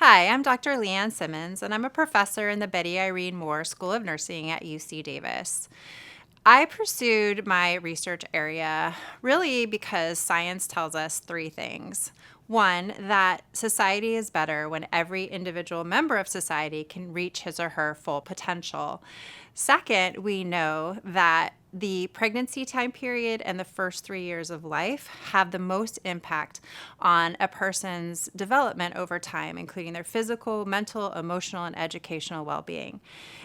Hi, I'm Dr. Leigh Ann Simmons, and I'm a professor in the Betty Irene Moore School of Nursing at UC Davis. I pursued my research area really because science tells us three things. One, that society is better when every individual member of society can reach his or her full potential. Second, we know that the pregnancy time period and the first 3 years of life have the most impact on a person's development over time, including their physical, mental, emotional, and educational well being.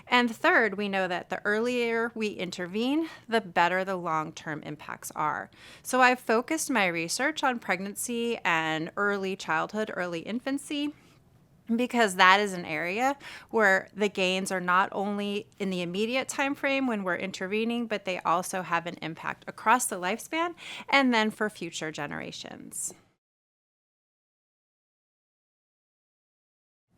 And third, we know that the earlier we intervene, the better the long term impacts are. So I've focused my research on pregnancy and early childhood, early infancy, because that is an area where the gains are not only in the immediate time frame when we're intervening, but they also have an impact across the lifespan and then for future generations.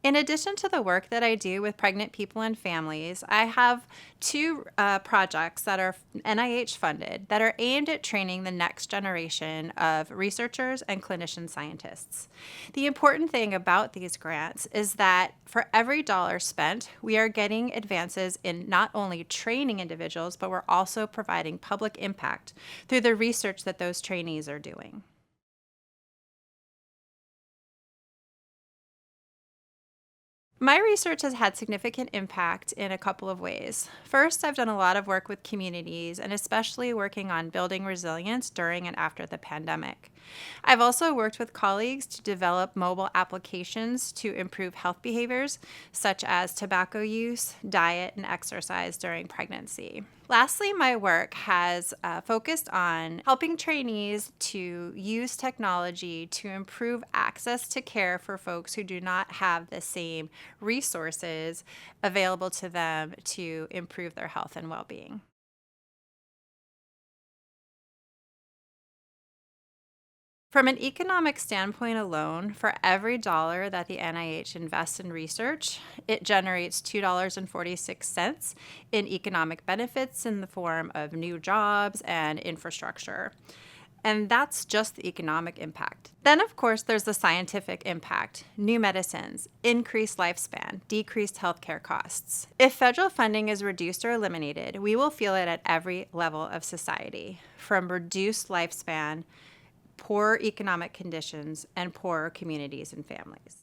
In addition to the work that I do with pregnant people and families, I have two projects that are NIH funded that are aimed at training the next generation of researchers and clinician scientists. The important thing about these grants is that for every dollar spent, we are getting advances in not only training individuals, but we're also providing public impact through the research that those trainees are doing. My research has had significant impact in a couple of ways. First, I've done a lot of work with communities and especially working on building resilience during and after the pandemic. I've also worked with colleagues to develop mobile applications to improve health behaviors, such as tobacco use, diet, and exercise during pregnancy. Lastly, my work has focused on helping trainees to use technology to improve access to care for folks who do not have the same resources available to them to improve their health and well being. From an economic standpoint alone, for every dollar that the NIH invests in research, it generates $2.46 in economic benefits in the form of new jobs and infrastructure. And that's just the economic impact. Then, of course, there's the scientific impact: new medicines, increased lifespan, decreased healthcare costs. If federal funding is reduced or eliminated, we will feel it at every level of society, from reduced lifespan, poor economic conditions, and poorer communities and families.